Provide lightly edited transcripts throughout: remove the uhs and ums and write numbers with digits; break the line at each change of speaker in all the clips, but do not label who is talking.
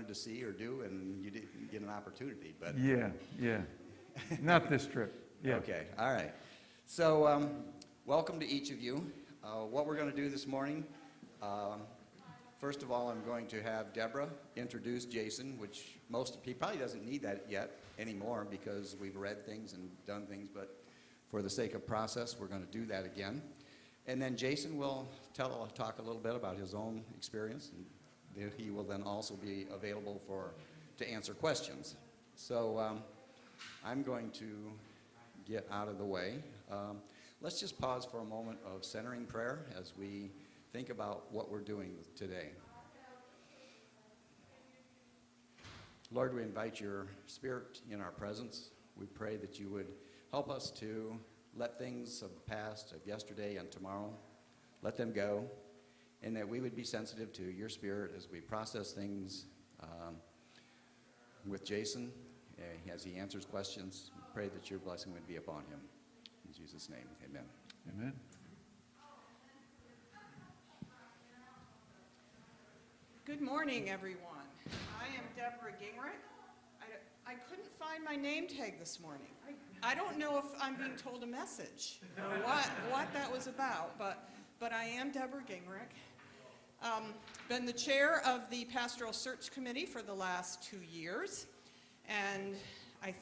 wanted to see or do, and you didn't get an opportunity. But
Yeah. Not this trip. Yeah.
Okay, all right. So welcome to each of you. What we're going to do this morning, first of all, I'm going to have Deborah introduce Jason, which he probably doesn't need that yet anymore because we've read things and done things, but for the sake of process, we're going to do that again. And then Jason will talk a little bit about his own experience, and he will then also be available to answer questions. So I'm going to get out of the way. Let's just pause for a moment of centering prayer as we think about what we're doing today. Lord, we invite your Spirit in our presence. We pray that you would help us to let things of the past, of yesterday and tomorrow, let them go, and that we would be sensitive to your Spirit as we process things with Jason as he answers questions. We pray that your blessing would be upon him. In Jesus' name, amen.
Amen.
Good morning, everyone. I am Deborah Gingrich. I couldn't find my name tag this morning. I don't know if I'm being told a message or what that was about, but I am Deborah Gingrich. Been the chair of the Pastoral Search Committee for the last 2 years, and I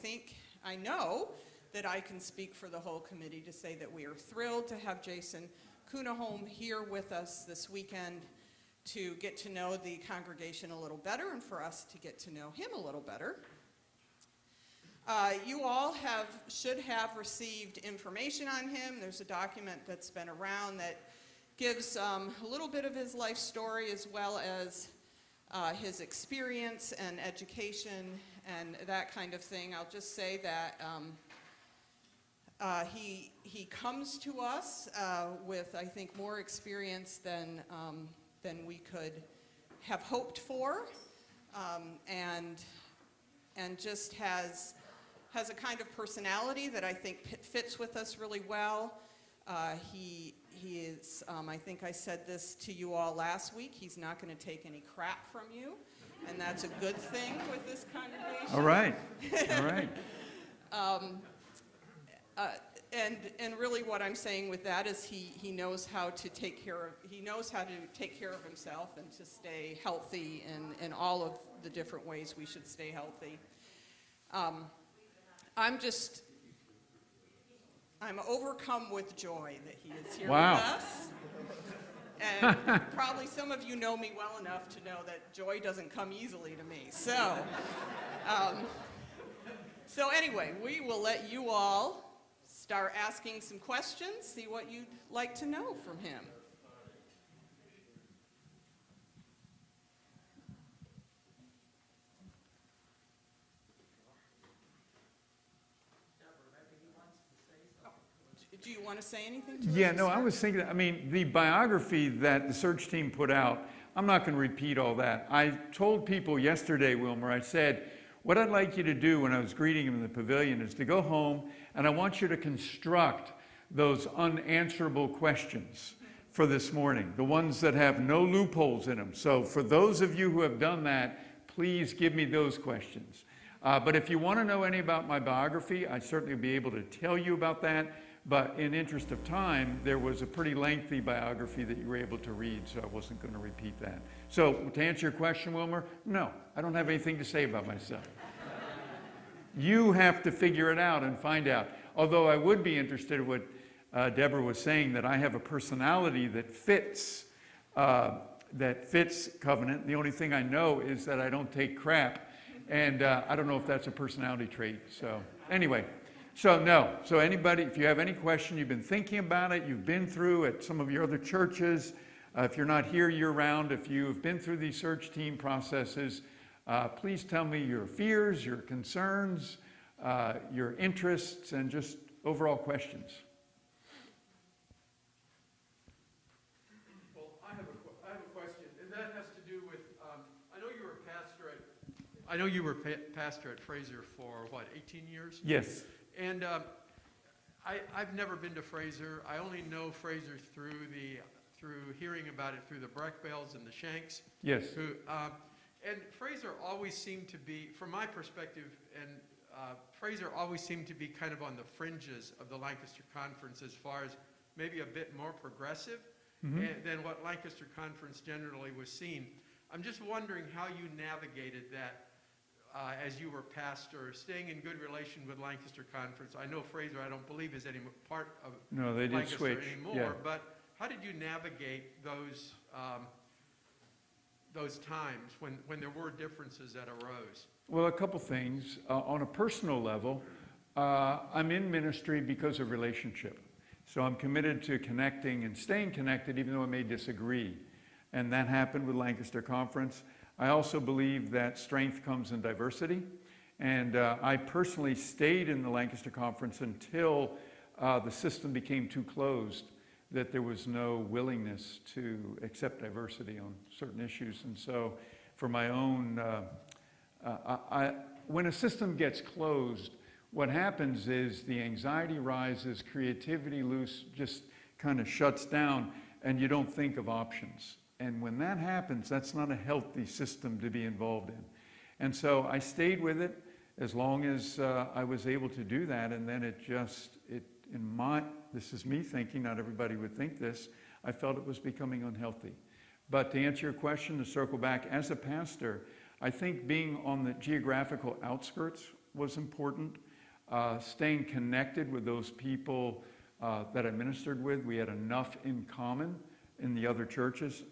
know that I can speak for the whole committee to say that we are thrilled to have Jason Kuniholm here with us this weekend to get to know the congregation a little better and for us to get to know him a little better. You all should have received information on him. There's a document that's been around that gives a little bit of his life story as well as his experience and education and that kind of thing. I'll just say that he comes to us with, I think, more experience than we could have hoped for, and just has a kind of personality that I think fits with us really well. He is, I think I said this to you all last week, he's not going to take any crap from you, and that's a good thing with this congregation.
All right.
And really what I'm saying with that is he knows how to take care of himself and to stay healthy in all of the different ways we should stay healthy. I'm overcome with joy that he is here with us. And probably some of you know me well enough to know that joy doesn't come easily to me. So anyway, we will let you all start asking some questions, see what you'd like to know from him. Do you want to say anything to us?
Yeah, no, I was thinking, the biography that the search team put out, I'm not going to repeat all that. I told people yesterday, Wilmer, I said, what I'd like you to do when I was greeting him in the pavilion is to go home and I want you to construct those unanswerable questions for this morning, the ones that have no loopholes in them. So for those of you who have done that, please give me those questions. But if you want to know any about my biography, I'd certainly be able to tell you about that. But in interest of time, there was a pretty lengthy biography that you were able to read, so I wasn't going to repeat that. So to answer your question, Wilmer, no, I don't have anything to say about myself. You have to figure it out and find out. Although I would be interested in what Deborah was saying, that I have a personality that fits covenant. The only thing I know is that I don't take crap, and I don't know if that's a personality trait. So anyway. So no. So anybody, if you have any question, you've been thinking about it, you've been through at some of your other churches, if you're not here year-round, if you've been through these search team processes, please tell me your fears, your concerns, your interests, and just overall questions.
Well, I have a question, and that has to do with, I know you were pastor at Fraser for, 18 years?
Yes.
And I've never been to Fraser. I only know Fraser through hearing about it through the Breckbells and the Shanks.
Yes.
And Fraser always seemed to be, from my perspective, and Fraser always seemed to be kind of on the fringes of the Lancaster Conference as far as maybe a bit more progressive than what Lancaster Conference generally was seen. I'm just wondering how you navigated that as you were pastor, staying in good relation with Lancaster Conference. I know Fraser, I don't believe, is any part of
No, they did
Lancaster
switch.
anymore,
Yeah.
but how did you navigate those times when there were differences that arose?
Well, a couple things. On a personal level, I'm in ministry because of relationship. So I'm committed to connecting and staying connected even though I may disagree. And that happened with Lancaster Conference. I also believe that strength comes in diversity. And I personally stayed in the Lancaster Conference until the system became too closed, that there was no willingness to accept diversity on certain issues. And so for my own, when a system gets closed, what happens is the anxiety rises, creativity just kind of shuts down, and you don't think of options. And when that happens, that's not a healthy system to be involved in. And so I stayed with it as long as I was able to do that, and then this is me thinking, not everybody would think this, I felt it was becoming unhealthy. But to answer your question, to circle back, as a pastor, I think being on the geographical outskirts was important. Staying connected with those people that I ministered with, we had enough in common in the other churches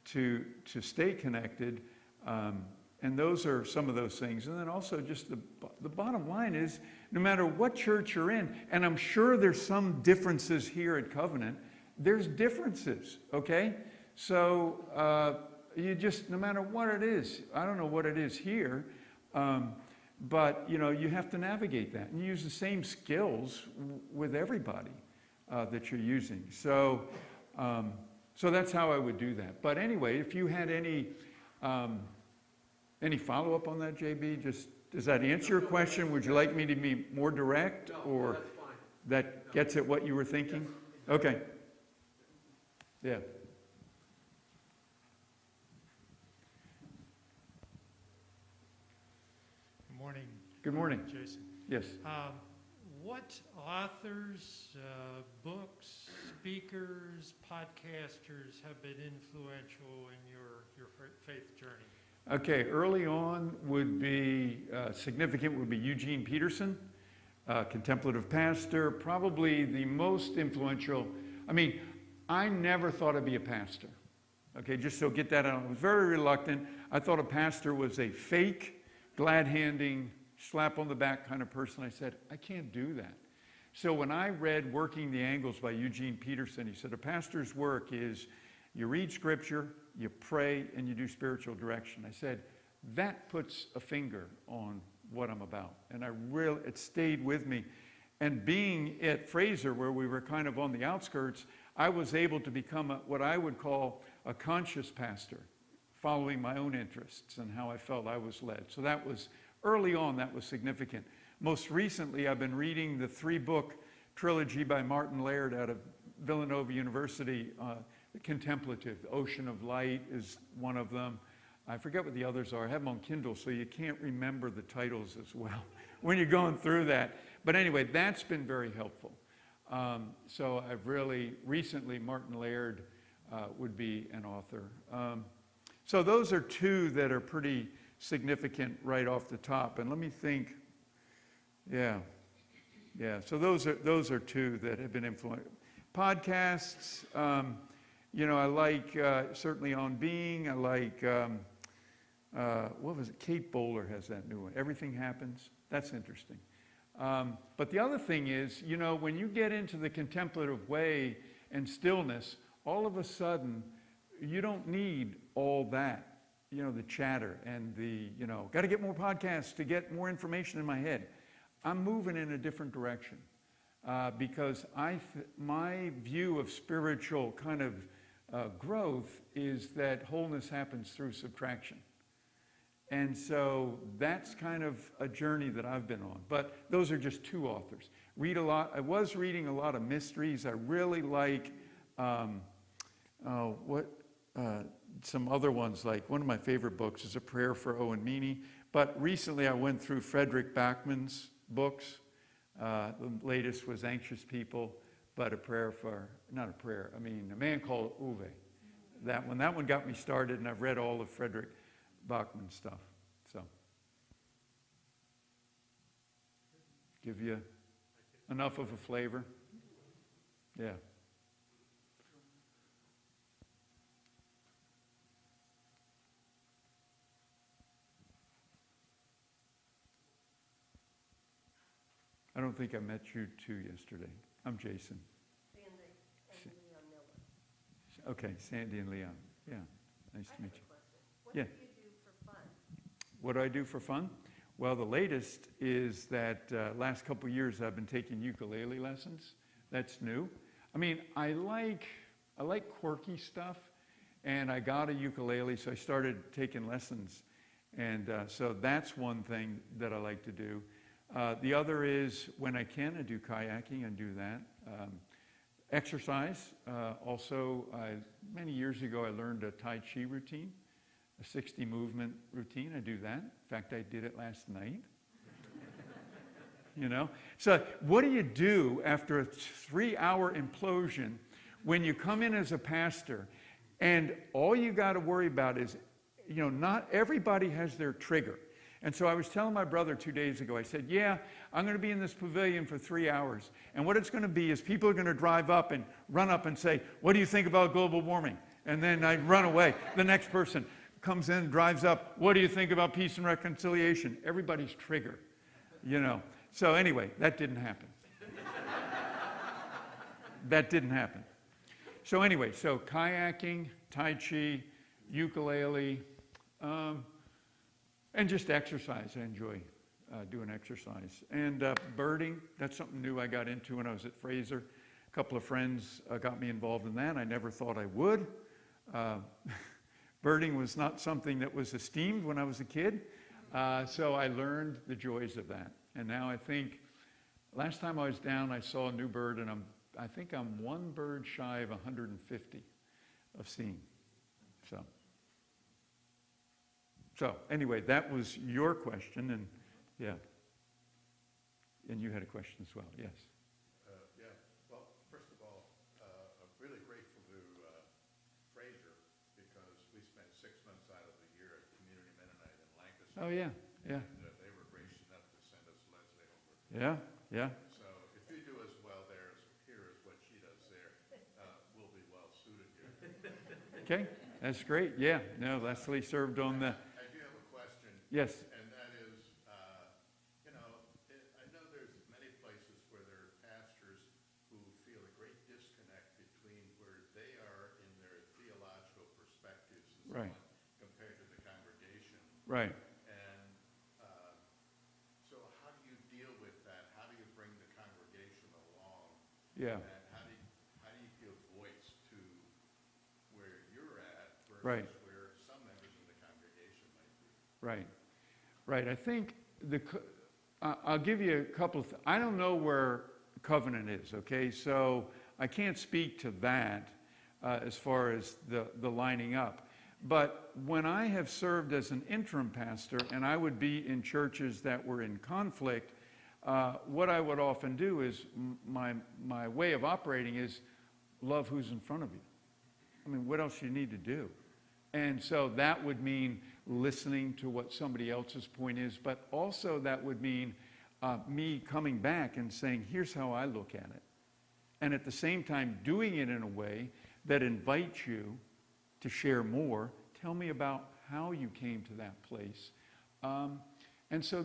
to stay connected. And those are some of those things. And then also just the bottom line is, no matter what church you're in, and I'm sure there's some differences here at Covenant, there's differences, okay? So you just, no matter what it is, I don't know what it is here, but you have to navigate that and use the same skills with everybody that you're using. So that's how I would do that. But anyway, if you had any follow-up on that, JB? Does that answer your question? Would you like me to be more direct, or
that's fine.
that gets at what you were thinking? Okay. Yeah.
Good morning.
Good morning.
Jason.
Yes.
What authors, books, speakers, podcasters have been influential in your faith journey?
Okay, early on would be, significant would be Eugene Peterson, contemplative pastor, probably the most influential. I never thought I'd be a pastor. Okay, just so get that out. I was very reluctant. I thought a pastor was a fake, glad-handing, slap on the back kind of person. I said, I can't do that. So when I read Working the Angles by Eugene Peterson, he said, a pastor's work is you read scripture, you pray, and you do spiritual direction. I said, that puts a finger on what I'm about. And it stayed with me. And being at Fraser, where we were kind of on the outskirts, I was able to become what I would call a conscious pastor, following my own interests and how I felt I was led. So that was, early on, that was significant. Most recently, I've been reading the 3-book trilogy by Martin Laird out of Villanova University, The Contemplative. Ocean of Light is one of them. I forget what the others are. I have them on Kindle, so you can't remember the titles as well when you're going through that. But anyway, that's been very helpful. So I've really, recently, Martin Laird would be an author. So those are two that are pretty significant right off the top. And let me think, yeah. So those are two that have been influential. Podcasts, I like certainly On Being. I like, what was it? Kate Bowler has that new one, Everything Happens. That's interesting. But the other thing is, when you get into the contemplative way and stillness, all of a sudden, you don't need all that, the chatter and the, got to get more podcasts to get more information in my head. I'm moving in a different direction because my view of spiritual kind of growth is that wholeness happens through subtraction. And so that's kind of a journey that I've been on. But those are just two authors. Read a lot. I was reading a lot of some other ones, like one of my favorite books is A Prayer for Owen Meany. But recently I went through Frederick Bachman's books. The latest was Anxious People, but A Man Called Uwe. That one got me started, and I've read all of Frederick Bachman's stuff. So, give you enough of a flavor? Yeah. I don't think I met you two yesterday. I'm Jason.
Sandy and Leon Miller.
Okay, Sandy and Leon. Yeah, nice to meet you.
What
Yeah.
do you do for fun?
What do I do for fun? Well, the latest is that last couple of years I've been taking ukulele lessons. That's new. I mean, I like quirky stuff, and I got a ukulele, so I started taking lessons. And so that's one thing that I like to do. The other is, when I can, I do kayaking and do that. Exercise. Also, many years ago, I learned a Tai Chi routine, a 60 movement routine. I do that. In fact, I did it last night. You know? So what do you do after a 3-hour implosion when you come in as a pastor and all you got to worry about is, not everybody has their trigger. And so I was telling my brother 2 days ago, I said, yeah, I'm going to be in this pavilion for 3 hours. And what it's going to be is people are going to drive up and run up and say, what do you think about global warming? And then I run away. The next person comes in, drives up, what do you think about peace and reconciliation? Everybody's trigger, So anyway, that didn't happen. That didn't happen. So anyway, kayaking, Tai Chi, ukulele, and just exercise. I enjoy doing exercise. And birding, that's something new I got into when I was at Fraser. A couple of friends got me involved in that. I never thought I would. Birding was not something that was esteemed when I was a kid. So I learned the joys of that. And now I think, last time I was down, I saw a new bird, and I think I'm one bird shy of 150 of seeing. So anyway, that was your question, and yeah. And you had a question as well, yes.
Yeah, well, first of all, I'm really grateful to Fraser, because we spent 6 months out of the year at Community Mennonite in Lancaster.
Oh, yeah, yeah.
And they were gracious enough to send us Leslie over.
Yeah, yeah.
So if you do as well there as here as what she does there, we'll be well suited here.
Okay, that's great. Yeah, no, Leslie served on the,
I do have a question.
yes.
And that is, I know there's many places where there are pastors who feel a great disconnect between where they are in their theological perspectives and so
Right.
on, compared to the congregation.
Right.
And so how do you deal with that? How do you bring the congregation along?
Yeah.
And how do you give voice to where you're at versus
Right.
where some members of the congregation might be?
Right, right. I think I'll give you a couple of, I don't know where covenant is, okay? So I can't speak to that as far as the lining up. But when I have served as an interim pastor, and I would be in churches that were in conflict, what I would often do is, my way of operating is love who's in front of you. I mean, what else do you need to do? And so that would mean listening to what somebody else's point is, but also that would mean me coming back and saying, here's how I look at it. And at the same time, doing it in a way that invites you to share more. Tell me about how you came to that place. And so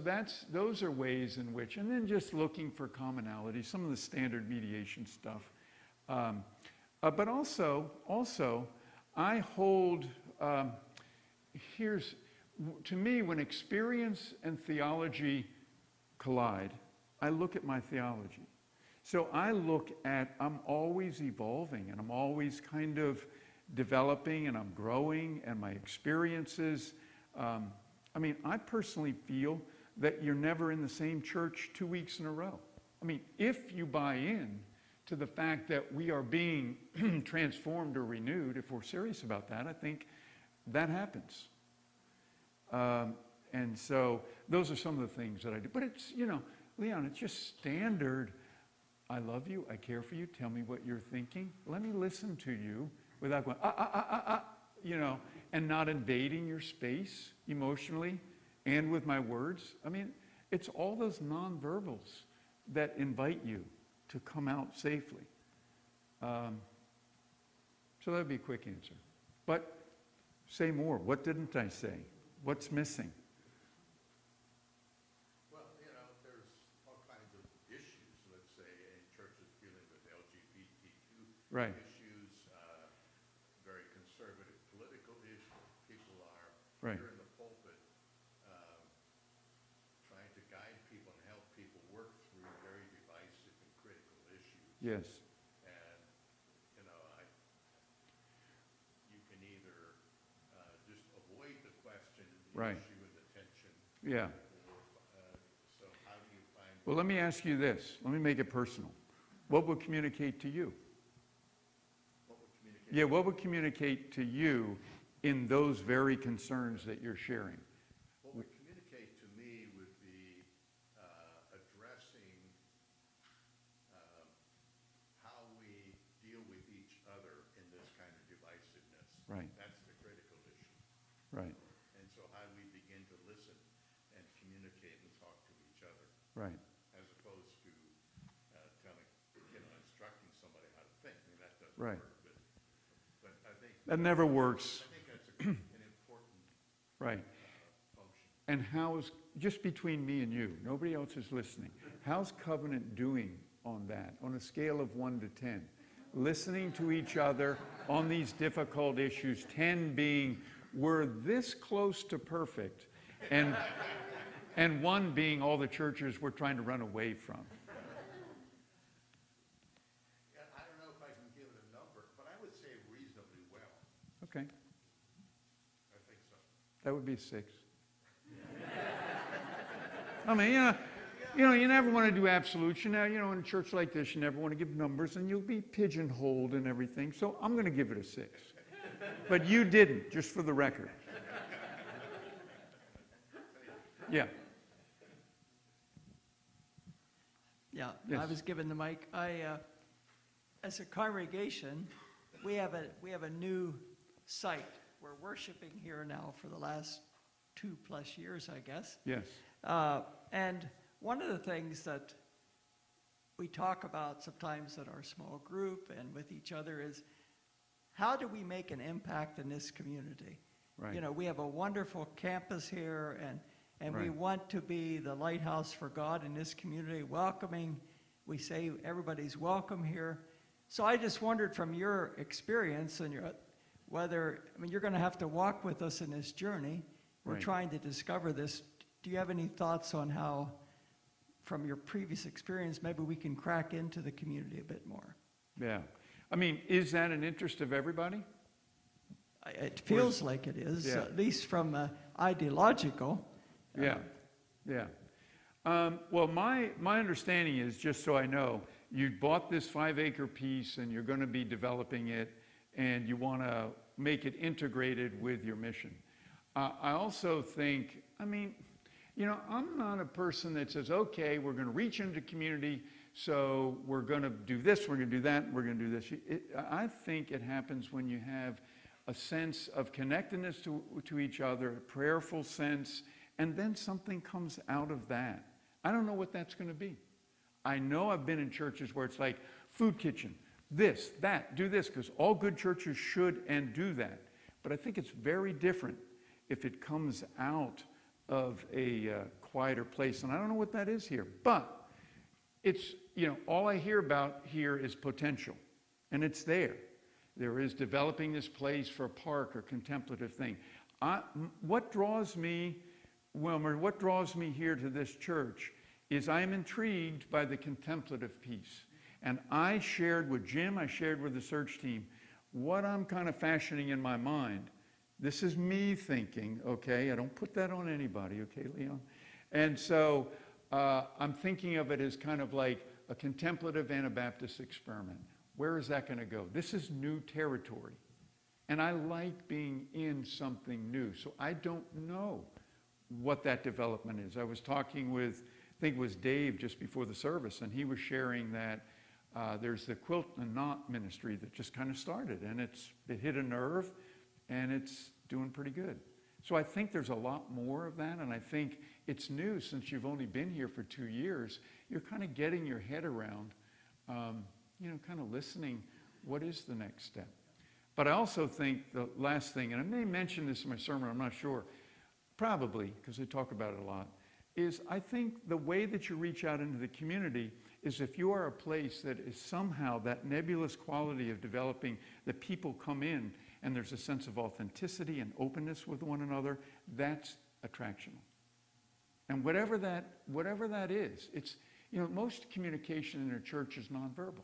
those are ways in which, and then just looking for commonality, some of the standard mediation stuff. But also, I hold, to me, when experience and theology collide, I look at my theology. So I look at, I'm always evolving, and I'm always kind of developing, and I'm growing, and my experiences. I personally feel that you're never in the same church 2 weeks in a row. I mean, if you buy in to the fact that we are being transformed or renewed, if we're serious about that, I think that happens. And so those are some of the things that I do. But it's, Leon, it's just standard. I love you. I care for you. Tell me what you're thinking. Let me listen to you without going, and not invading your space emotionally and with my words. I mean, it's all those nonverbals that invite you to come out safely. So that would be a quick answer. But say more. What didn't I say? What's missing?
Well, there's all kinds of issues, let's say, in churches dealing with LGBTQ
Right.
issues, very conservative political issues. People are
Right.
here in the pulpit trying to guide people and help people work through very divisive and critical issues.
Yes.
And, you can either just avoid the question, the
Right.
issue, and the tension,
Yeah.
or, so how do you find...
Well, let me ask you this. Let me make it personal. What would communicate to you?
What would communicate?
Yeah, what would communicate to you in those very concerns that you're sharing?
What would communicate to me would be addressing how we deal with each other in this kind of divisiveness.
Right.
That's the critical issue.
Right,
And so how we begin to listen and communicate and talk to each other,
right.
as opposed to telling, instructing somebody how to think. I mean, that doesn't
Right.
work. But I think...
That never works.
I think that's an important
Right.
function.
And how's, just between me and you, nobody else is listening, how's Covenant doing on that, on a scale of 1 to 10? Listening to each other on these difficult issues, 10 being we're this close to perfect, and 1 being all the churches we're trying to run away from.
Yeah, I don't know if I can give it a number, but I would say reasonably well.
Okay,
I think so.
that would be a 6. I mean, you never want to do absolutes. In a church like this, you never want to give numbers, and you'll be pigeonholed and everything. So I'm going to give it a 6. But you didn't, just for the record. Yeah.
Yeah,
Yes.
I was given the mic. As a congregation, we have a new site. We're worshiping here now for the last 2+ years, I guess.
Yes.
And one of the things that we talk about sometimes in our small group and with each other is, how do we make an impact in this community?
Right.
We have a wonderful campus here, and we
Right.
want to be the lighthouse for God in this community, welcoming. We say everybody's welcome here. So I just wondered, from your experience and you're going to have to walk with us in this journey. We're
Right.
trying to discover this. Do you have any thoughts on how, from your previous experience, maybe we can crack into the community a bit more?
Yeah. I mean, is that an interest of everybody?
It feels like it is,
Yeah.
at least from ideological.
Yeah, yeah. Well, my understanding is, just so I know, you bought this 5-acre piece and you're going to be developing it, and you want to make it integrated with your mission. I also think, I'm not a person that says, okay, we're going to reach into community, so we're going to do this, we're going to do that, we're going to do this. I think it happens when you have a sense of connectedness to each other, a prayerful sense, and then something comes out of that. I don't know what that's going to be. I know I've been in churches where it's like, food kitchen, this, that, do this, because all good churches should and do that. But I think it's very different if it comes out of a quieter place. And I don't know what that is here. But it's, all I hear about here is potential. And it's there. There is developing this place for a park or contemplative thing. What draws me, Wilmer, what draws me here to this church is I'm intrigued by the contemplative piece. And I shared with Jim, I shared with the search team, what I'm kind of fashioning in my mind. This is me thinking, okay? I don't put that on anybody, okay, Leon? And so I'm thinking of it as kind of like a contemplative Anabaptist experiment. Where is that going to go? This is new territory. And I like being in something new. So I don't know what that development is. I was talking with, I think it was Dave just before the service, and he was sharing that there's the quilt and knot ministry that just kind of started, and it hit a nerve, and it's doing pretty good. So I think there's a lot more of that, and I think it's new since you've only been here for 2 years. You're kind of getting your head around, kind of listening, what is the next step? But I also think the last thing, and I may mention this in my sermon, I'm not sure, probably, because I talk about it a lot, is I think the way that you reach out into the community is if you are a place that is somehow that nebulous quality of developing, that people come in and there's a sense of authenticity and openness with one another, that's attractional. And whatever that is, it's, most communication in a church is nonverbal.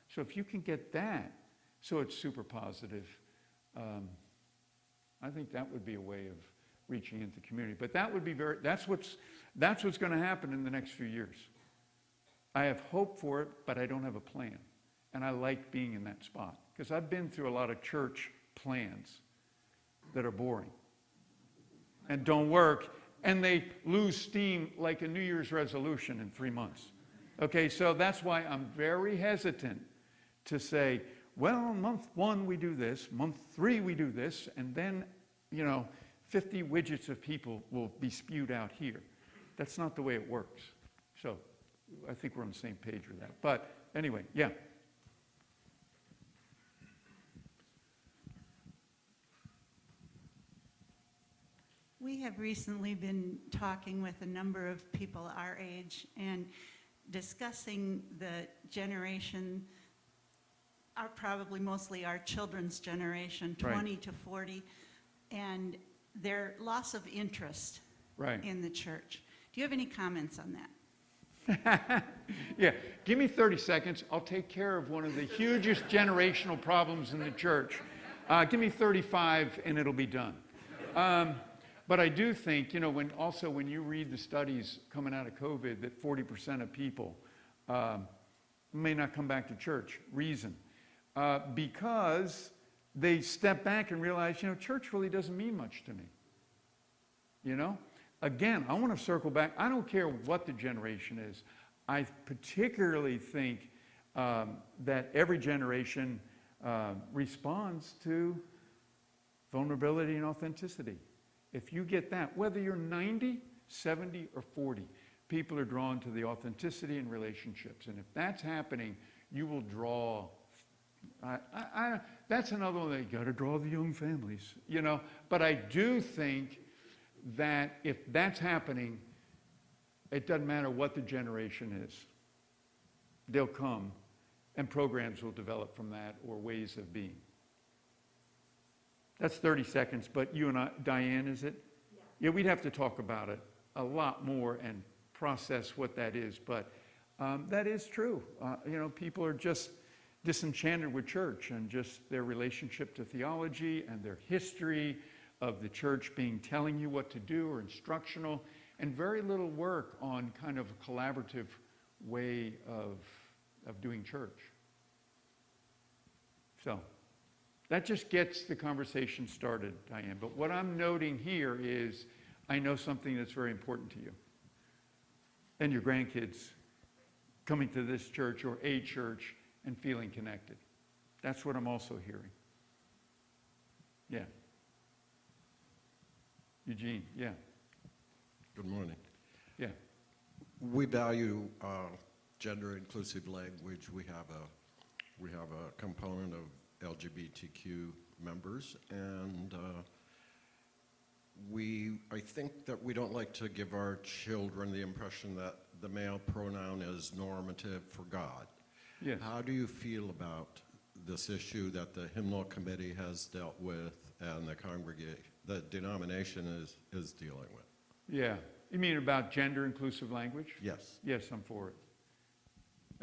So if you can get that, so it's super positive, I think that would be a way of reaching into the community. But that would be that's what's going to happen in the next few years. I have hope for it, but I don't have a plan. And I like being in that spot because I've been through a lot of church plans that are boring and don't work, and they lose steam like a New Year's resolution in 3 months. Okay, so that's why I'm very hesitant to say, well, month 1 we do this, month 3 we do this, and then, 50 widgets of people will be spewed out here. That's not the way it works. So I think we're on the same page with that. But anyway, yeah.
We have recently been talking with a number of people our age and discussing the generation, probably mostly our children's generation, 20 to 40, and their loss of interest in the church. Do you have any comments on that?
Yeah, give me 30 seconds. I'll take care of one of the hugest generational problems in the church. Give me 35 and it'll be done. But I do think, when you read the studies coming out of COVID, that 40% of people may not come back to church. Reason. Because they step back and realize, church really doesn't mean much to me. Again, I want to circle back. I don't care what the generation is. I particularly think that every generation responds to vulnerability and authenticity. If you get that, whether you're 90, 70, or 40, people are drawn to the authenticity in relationships. And if that's happening, you will draw. That's another one that you got to draw the young families, But I do think that if that's happening, it doesn't matter what the generation is. They'll come, and programs will develop from that or ways of being. That's 30 seconds, but you and I, Diane, is it? Yeah, we'd have to talk about it a lot more and process what that is, but that is true. People are just disenchanted with church and just their relationship to theology and their history of the church telling you what to do or instructional, and very little work on kind of a collaborative way of doing church. So that just gets the conversation started, Diane. But what I'm noting here is I know something that's very important to you and your grandkids coming to this church or a church and feeling connected. That's what I'm also hearing. Yeah. Eugene, yeah.
Good morning.
Yeah.
We value gender-inclusive language. We have a component of LGBTQ members, and I think that we don't like to give our children the impression that the male pronoun is normative for God.
Yes.
How do you feel about this issue that the hymnal committee has dealt with and the denomination is dealing with?
Yeah. You mean about gender-inclusive language?
Yes.
Yes, I'm for it.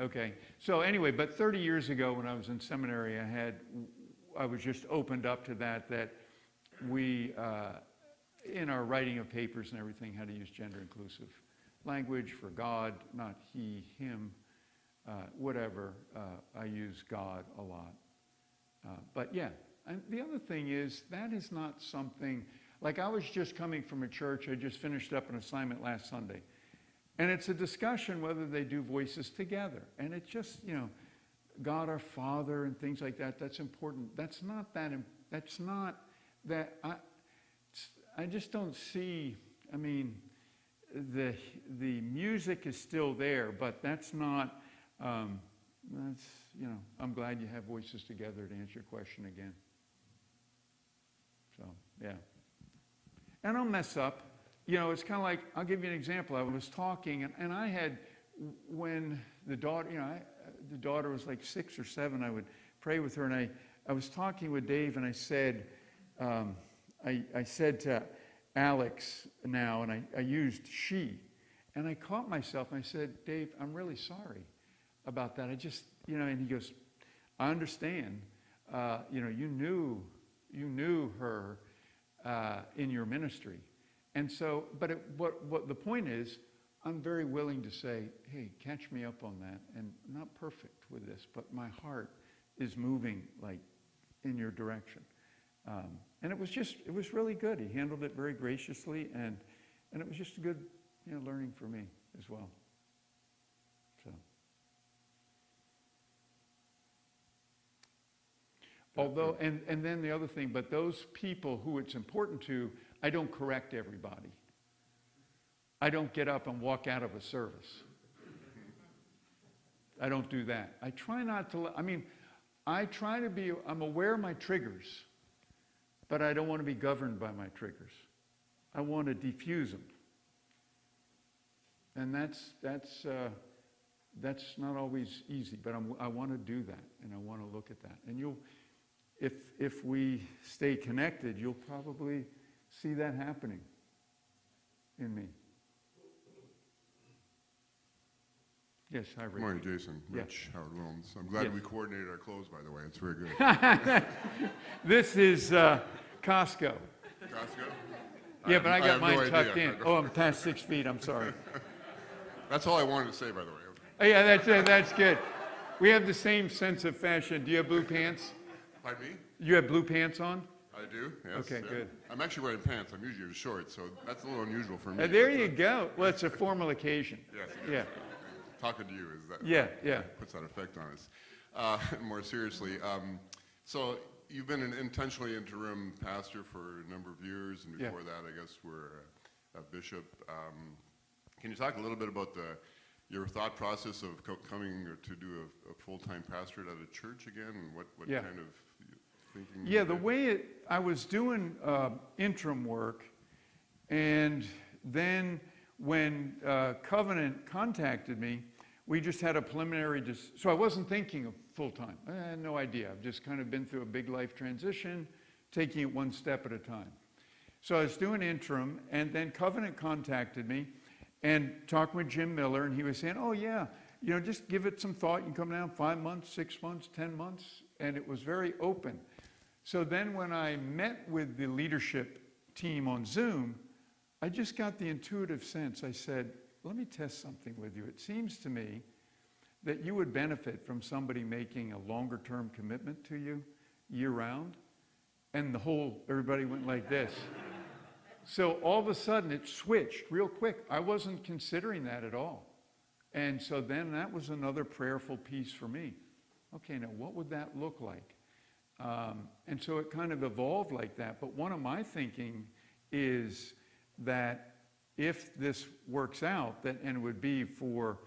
Okay. So anyway, but 30 years ago when I was in seminary, I was just opened up to that we, in our writing of papers and everything, had to use gender-inclusive language for God, not he, him, whatever. I use God a lot. But yeah, And the other thing is, that is not something, like I was just coming from a church, I just finished up an assignment last Sunday. And it's a discussion whether they do voices together. And it's just, God our Father and things like that, that's important. That's not that, I just don't see, I mean, the music is still there, but that's not, I'm glad you have voices together to answer your question again. So, yeah. And I'll mess up. It's kind of like, I'll give you an example. I was talking, and I had, when the daughter, the daughter was like 6 or 7, I would pray with her, and I was talking with Dave, and I said, I said to Alex now, and I used she, and I caught myself, and I said, Dave, I'm really sorry about that. I just, and he goes, I understand. You knew her in your ministry. And so, what the point is, I'm very willing to say, hey, catch me up on that. And I'm not perfect with this, but my heart is moving like in your direction. And it was really good. He handled it very graciously, and it was just a good, learning for me as well. So. Although, and then the other thing, but those people who it's important to, I don't correct everybody. I don't get up and walk out of a service. I don't do that. I try not to, I'm aware of my triggers, but I don't want to be governed by my triggers. I want to diffuse them. And that's not always easy, but I want to do that, and I want to look at that. And if we stay connected, you'll probably see that happening in me. Yes, hi, Rick.
Good morning, Jason. Rich,
Yeah.
Howard Williams. I'm glad
Yes.
we coordinated our clothes, by the way. It's very good.
This is Costco.
Costco?
Yeah, but I got
have no
mine tucked
idea.
in. Oh, I'm past 6 feet. I'm sorry.
That's all I wanted to say, by the way.
Oh, yeah, that's good. We have the same sense of fashion. Do you have blue pants?
Pardon me?
You have blue pants on?
I do, yes.
Okay,
yeah.
good.
I'm actually wearing pants. I'm usually in shorts, so that's a little unusual for me.
There
but,
you go. Well, it's a formal occasion.
Yes,
Yeah.
Talking to you is that
Yeah.
puts that effect on us. More seriously, so you've been an intentionally interim pastor for a number of years, and before that, I guess, were a bishop. Can you talk a little bit about your thought process of coming to do a full-time pastorate at a church again, and what kind of thinking?
Yeah, the way I was doing interim work, and then when Covenant contacted me, we just had a preliminary, so I wasn't thinking of full-time. I had no idea. I've just kind of been through a big life transition, taking it one step at a time. So I was doing interim, and then Covenant contacted me and talking with Jim Miller, and he was saying, oh yeah, just give it some thought. You can come down 5 months, 6 months, 10 months, and it was very open. So then when I met with the leadership team on Zoom, I just got the intuitive sense. I said, let me test something with you. It seems to me that you would benefit from somebody making a longer term commitment to you year round. And everybody went like this. So all of a sudden it switched real quick. I wasn't considering that at all. And so then that was another prayerful piece for me. Okay, now what would that look like? And so it kind of evolved like that. But one of my thinking is that if this works out, and it would be for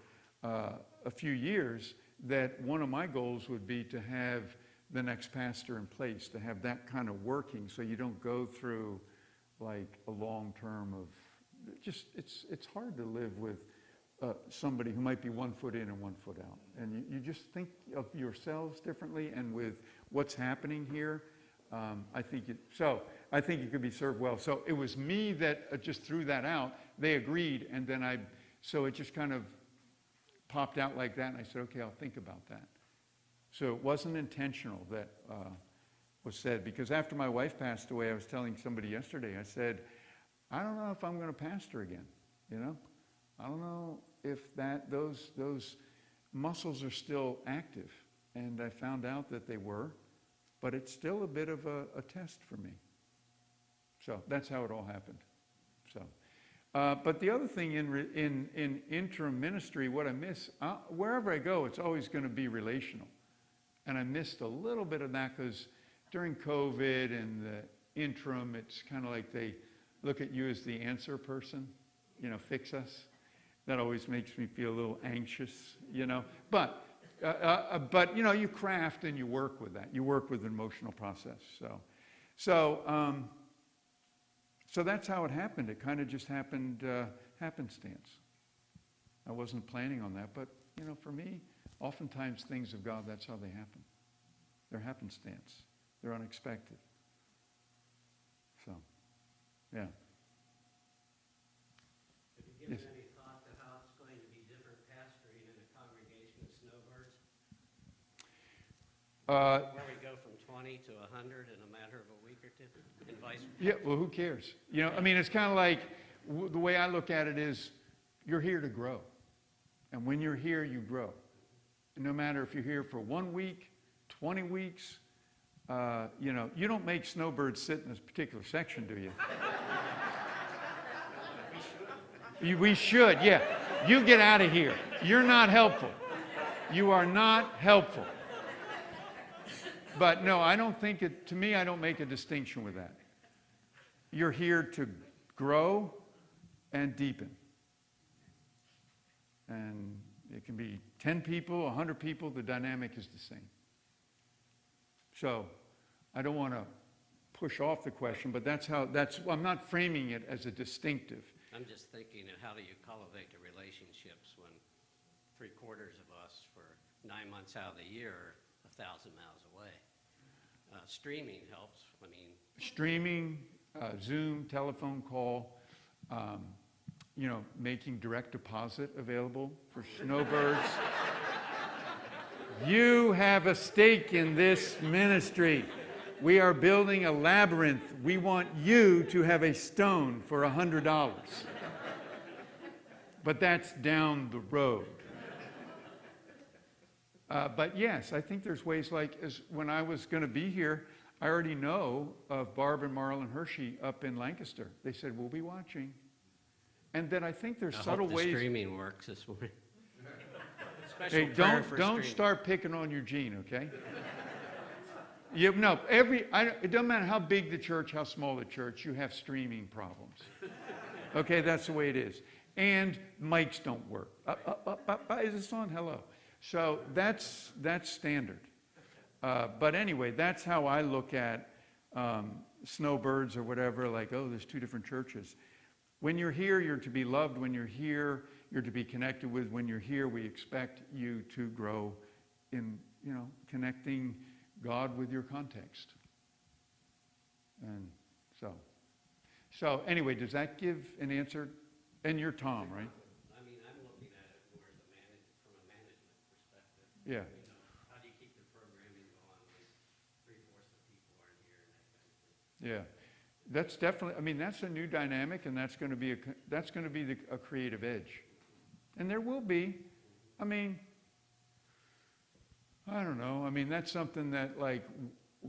a few years, that one of my goals would be to have the next pastor in place, to have that kind of working, so you don't go through like a long term of it's hard to live with somebody who might be 1 foot in and 1 foot out, and you just think of yourselves differently, and with what's happening here, I think it could be served well. So it was me that just threw that out. They agreed, and then so it just kind of popped out like that, and I said, okay, I'll think about that. So it wasn't intentional that was said, because after my wife passed away, I was telling somebody yesterday, I said, I don't know if I'm going to pastor again, I don't know if those muscles are still active. And I found out that they were. but it's still a bit of a test for me. So that's how it all happened. So, but the other thing in interim ministry, what I miss, wherever I go, it's always going to be relational. And I missed a little bit of that because during COVID and the interim, it's kind of like they look at you as the answer person, fix us. That always makes me feel a little anxious, But you craft and you work with that. You work with an emotional process. So that's how it happened. It kind of just happened happenstance. I wasn't planning on that, but for me, oftentimes things of God, that's how they happen. They're happenstance. They're unexpected. So, yeah.
Have you given
Yes.
any thought to how it's going to be different pastoring in a congregation of Snowbirds? Where we go from 20 to 100 in a matter of a week or two, and vice versa?
Yeah, well, who cares? It's kind of like, the way I look at it is, you're here to grow. And when you're here, you grow. And no matter if you're here for 1 week, 20 weeks, you don't make Snowbirds sit in this particular section, do you? We should, yeah. You get out of here. You're not helpful. You are not helpful. But no, I don't think to me, I don't make a distinction with that. You're here to grow and deepen. And it can be 10 people, 100 people, the dynamic is the same. So I don't want to push off the question, but I'm not framing it as a distinctive.
I'm just thinking of how do you cultivate the relationships when 3/4 of us for 9 months out of the year are 1,000 miles away. Streaming helps.
Streaming, Zoom, telephone call, making direct deposit available for Snowbirds. You have a stake in this ministry. We are building a labyrinth. We want you to have a stone for $100. But that's down the road. But yes, I think there's ways when I was going to be here, I already know of Barb and Marlon Hershey up in Lancaster. They said, we'll be watching. And then I think there's subtle ways.
The streaming works this morning.
Hey, don't start picking on Eugene, okay? It doesn't matter how big the church, how small the church, you have streaming problems. Okay, that's the way it is. And mics don't work. Is this on? Hello. So that's standard. But anyway, that's how I look at Snowbirds or whatever, there's 2 different churches. When you're here, you're to be loved. When you're here, you're to be connected with. When you're here, we expect you to grow in, connecting God with your context. And so anyway, does that give an answer? And you're Tom, right?
I'm looking at it more from a management perspective.
Yeah.
How do you keep the programming going when 3/4 of people aren't here and that kind of thing?
Yeah. That's definitely, that's a new dynamic, and that's going to be a creative edge. And there will be, I don't know. That's something that we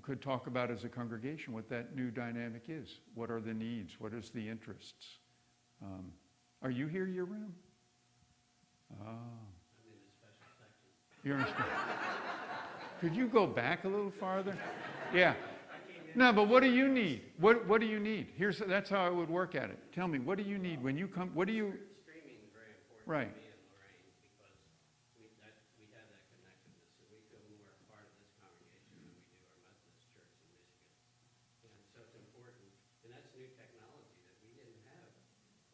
could talk about as a congregation, what that new dynamic is. What are the needs? What is the interests? Are you here year-round? Oh.
I'm in a special section.
You're in a Could you go back a little farther? Yeah. No, but what do you need? What do you need? That's how I would work at it. Tell me, what do you need when you come? What do you?
Streaming is very important
Right.
to me and Lorraine because we have that connectedness and we feel more a part of this congregation than we do our Methodist church in Michigan. And so it's important, and that's new technology that we didn't have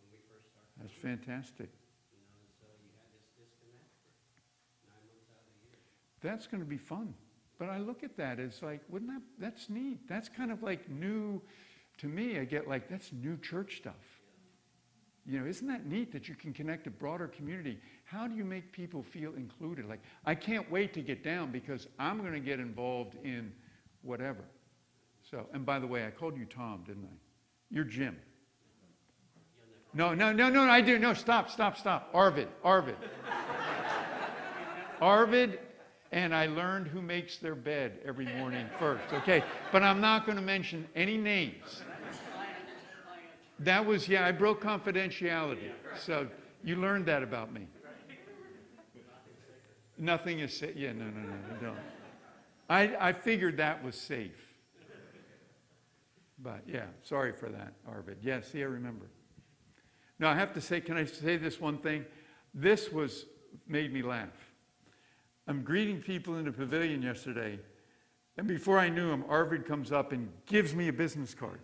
when we first started.
That's fantastic.
And so you had this disconnect for 9 months out of the year.
That's going to be fun. But I look at that as that's neat. That's kind of new, to me, I get that's new church stuff. Isn't that neat that you can connect a broader community? How do you make people feel included? I can't wait to get down because I'm going to get involved in whatever. So, and by the way, I called you Tom, didn't I? You're Jim. No, I do. No, stop. Arvid. Arvid and I learned who makes their bed every morning first, okay? But I'm not going to mention any names. That was, yeah, I broke confidentiality. So you learned that about me. Nothing is safe. Yeah, no, don't. I figured that was safe. But yeah, sorry for that, Arvid. Yeah, see, I remember. Now, I have to say, can I say this one thing? This made me laugh. I'm greeting people in the pavilion yesterday, and before I knew him, Arvid comes up and gives me a business card.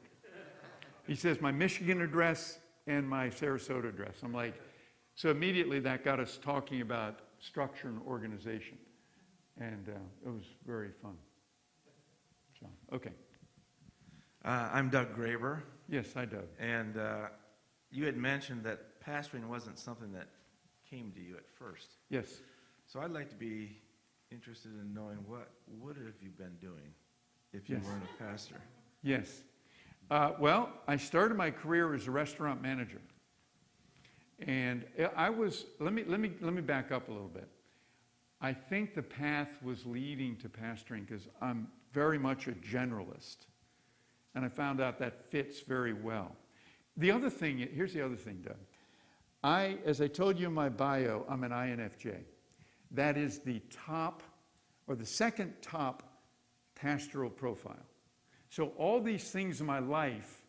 He says, my Michigan address and my Sarasota address. I'm like, so immediately that got us talking about structure and organization. And it was very fun. So, okay.
I'm Doug Graber,
Yes, hi, Doug.
and you had mentioned that pastoring wasn't something that came to you at first.
Yes.
So I'd like to be interested in knowing what have you been doing if you
Yes.
weren't a pastor?
Yes. Well, I started my career as a restaurant manager. And let me back up a little bit. I think the path was leading to pastoring because I'm very much a generalist. And I found out that fits very well. Here's the other thing, Doug. As I told you in my bio, I'm an INFJ. That is the top, or the second top pastoral profile. So all these things in my life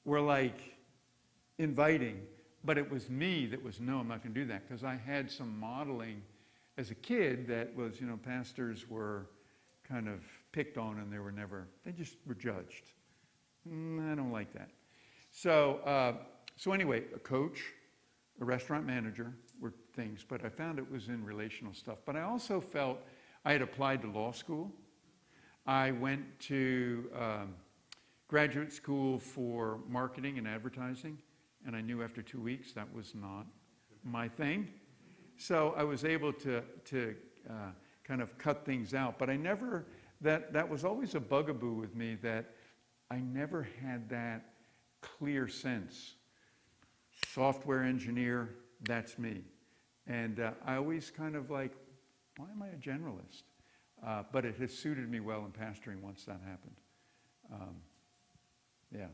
were like inviting, but it was me that was, no, I'm not going to do that, because I had some modeling as a kid that was, pastors were kind of picked on and they just were judged. I don't like that. So anyway, a coach, a restaurant manager were things, but I found it was in relational stuff. But I also felt I had applied to law school. I went to graduate school for marketing and advertising, and I knew after 2 weeks that was not my thing. So I was able to kind of cut things out. But I never, that was always a bugaboo with me, that I never had that clear sense. Software engineer, that's me. And I always kind of like, why am I a generalist? But it has suited me well in pastoring once that happened. Yeah.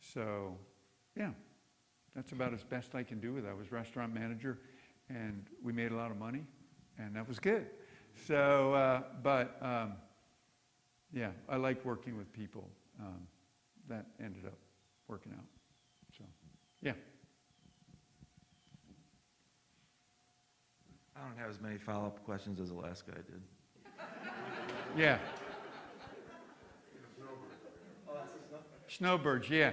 So, yeah, that's about as best I can do with it. I was restaurant manager, and we made a lot of money, and that was good. So, yeah, I liked working with people. That ended up working out. So, yeah.
I don't have as many follow-up questions as the last guy did.
Yeah. Snowbirds, yeah.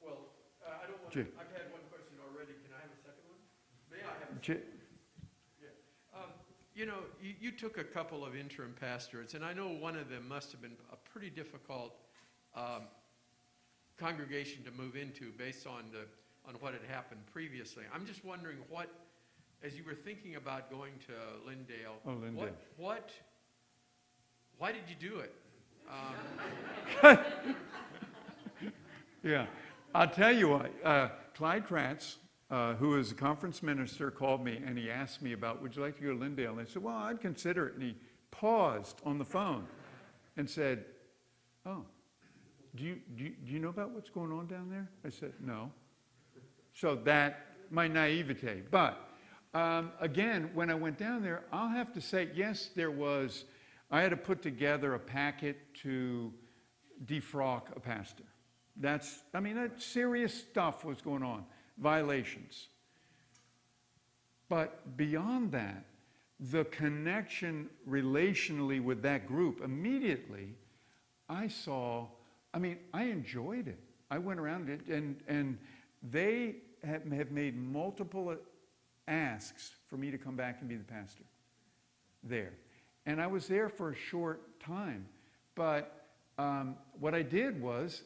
Well, I don't want
Jay.
to, I've had one question already. Can I have a second one? May I have a
J-
second? Yeah. You took a couple of interim pastorates, and I know one of them must have been a pretty difficult congregation to move into based on what had happened previously. I'm just wondering as you were thinking about going to Lindale, why did you do it?
Yeah, I'll tell you what. Clyde Kratz, who is a conference minister, called me and he asked me about, would you like to go to Lindale? And I said, well, I'd consider it. And he paused on the phone and said, oh, do you know about what's going on down there? I said, no. So my naivete. But again, when I went down there, I'll have to say, yes, I had to put together a packet to defrock a pastor. That serious stuff was going on, violations. But beyond that, the connection relationally with that group, immediately, I enjoyed it. I went around it, and they have made multiple asks for me to come back and be the pastor there. And I was there for a short time, but what I did was,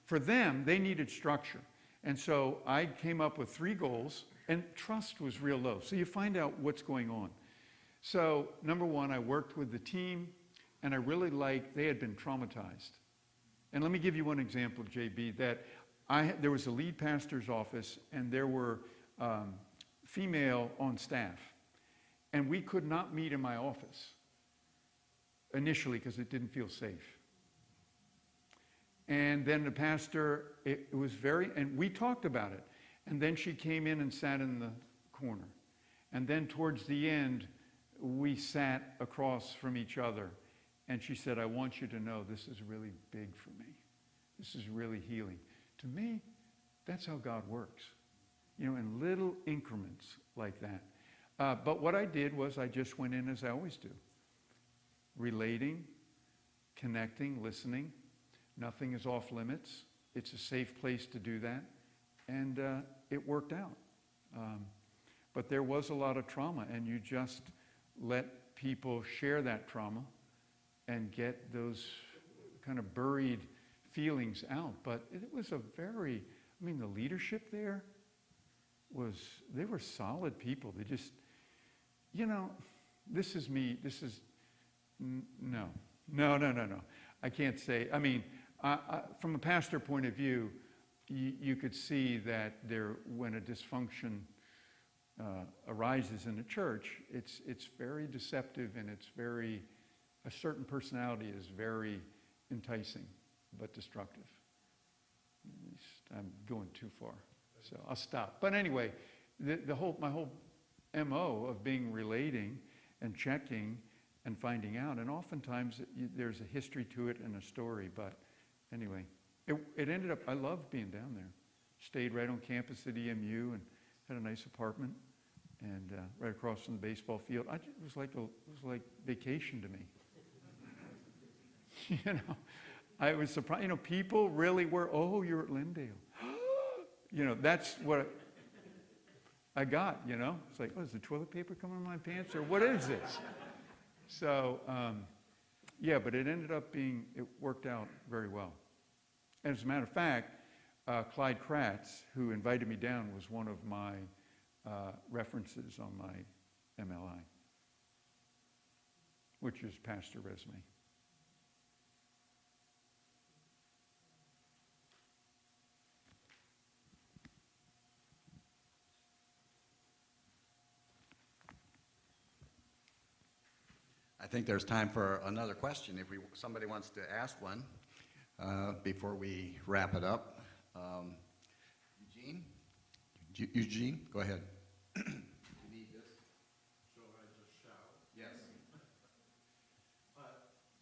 for them, they needed structure. And so I came up with 3 goals, and trust was real low. So you find out what's going on. So number 1, I worked with the team, and I really liked, they had been traumatized. And let me give you one example, JB, that there was a lead pastor's office, and there were female on staff. And we could not meet in my office initially because it didn't feel safe. And then the pastor, it was and we talked about it. And then she came in and sat in the corner. And then towards the end, we sat across from each other. And she said, I want you to know this is really big for me. This is really healing. To me, that's how God works. You know, in little increments like that. But what I did was I just went in as I always do. Relating, connecting, listening. Nothing is off limits. It's a safe place to do that. And it worked out. But there was a lot of trauma, and you just let people share that trauma and get those kind of buried feelings out. But it was the leadership there they were solid people. They just, this is me, no. I can't say, from a pastor point of view, you could see that when a dysfunction arises in a church, it's very deceptive, and a certain personality is very enticing, but destructive. I'm going too far, so I'll stop. But anyway, my whole MO of relating and checking and finding out, and oftentimes there's a history to it and a story, but anyway, it ended up, I loved being down there. Stayed right on campus at EMU and had a nice apartment, and right across from the baseball field. It was like vacation to me. I was surprised. People really were, oh, you're at Lindale. That's what I got, It's like, is the toilet paper coming in my pants, or what is this? So, but it ended up it worked out very well. And as a matter of fact, Clyde Kratz, who invited me down, was one of my references on my MLI, which is pastor resume.
I think there's time for another question if somebody wants to ask one before we wrap it up. Eugene, go ahead. You need this?
Shall I just shout?
Yes.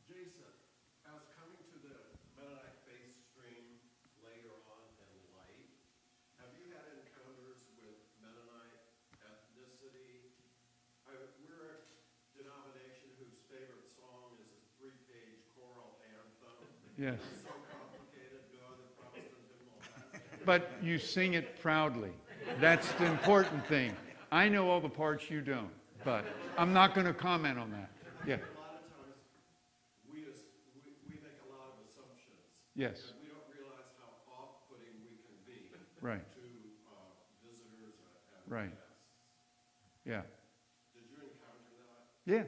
Jason, as coming to the Mennonite faith stream later on in life, have you had encounters with Mennonite ethnicity? We're a denomination whose favorite song is a 3-page choral anthem.
Yes.
It's so complicated, no other Protestant hymnal has it.
But you sing it proudly. That's the important thing. I know all the parts you don't, but I'm not going to comment on that. Yeah.
A lot of times, we make a lot of assumptions.
Yes.
And we don't realize how off-putting we can be
Right.
to visitors and
Right.
guests.
Yeah.
Did you encounter that?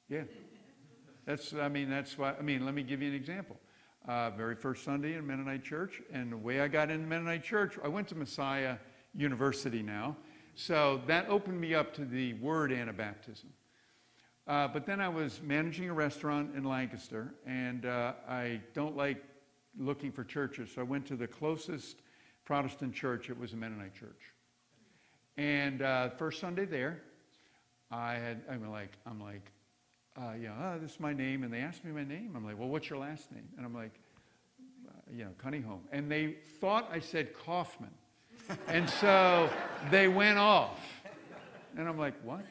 Yeah. That's why, let me give you an example. Very first Sunday in Mennonite church, and the way I got into Mennonite church, I went to Messiah University now, so that opened me up to the word Anabaptism. But then I was managing a restaurant in Lancaster, and I don't like looking for churches, so I went to the closest Protestant church. It was a Mennonite church. And first Sunday there, I'm like, this is my name, and they asked me my name. I'm like, well, what's your last name? And I'm like, Kuniholm. And they thought I said Kaufman. And so they went off. And I'm like, what?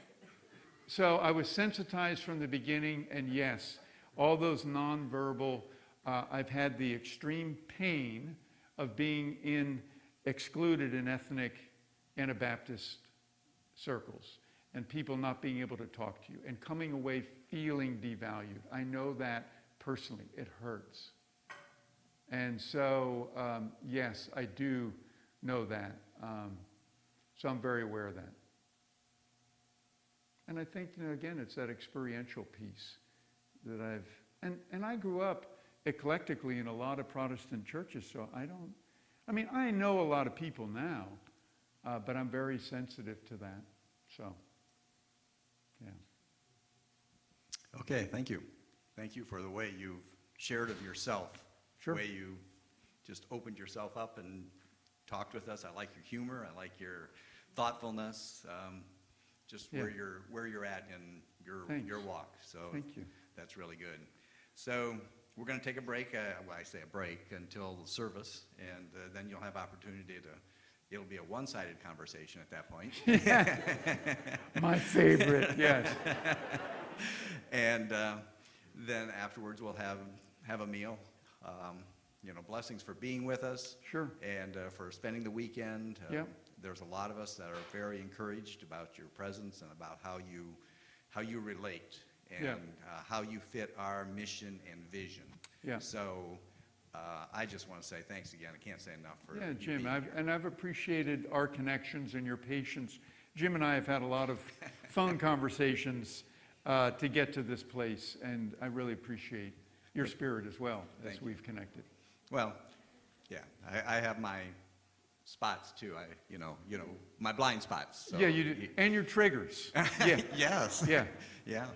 So I was sensitized from the beginning, and yes, all those nonverbal, I've had the extreme pain of being excluded in ethnic Anabaptist circles, and people not being able to talk to you, and coming away feeling devalued. I know that personally. It hurts. And so, yes, I do know that. So I'm very aware of that. And I think, again, it's that experiential piece that and I grew up eclectically in a lot of Protestant churches, so I mean, I know a lot of people now, but I'm very sensitive to that. So, yeah.
Okay, thank you. Thank you for the way you've shared of yourself.
Sure.
The way you just opened yourself up and talked with us. I like your humor. I like your thoughtfulness. Just
Yeah.
where you're at in
Thanks.
your walk. So
Thank you.
that's really good. So we're going to take a break. Well, I say a break until the service, and then you'll have opportunity to. It'll be a one-sided conversation at that point.
My favorite, yes.
And then afterwards, we'll have a meal. Blessings for being with us.
Sure.
And for spending the weekend.
Yep.
There's a lot of us that are very encouraged about your presence and about how you relate and
Yeah.
How you fit our mission and vision.
Yeah.
So I just want to say thanks again. I can't say enough for
Yeah,
you
Jim,
being here.
I've appreciated our connections and your patience. Jim and I have had a lot of phone conversations to get to this place, and I really appreciate your spirit as well as
Thank you.
we've connected.
Well, yeah, I have my spots too. My blind spots. So
Yeah, you do, and your triggers. Yeah,
Yes.
yeah.
Yeah.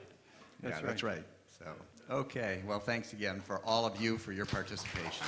That's
That's right. So, okay. Well, thanks again for all of you for your participation.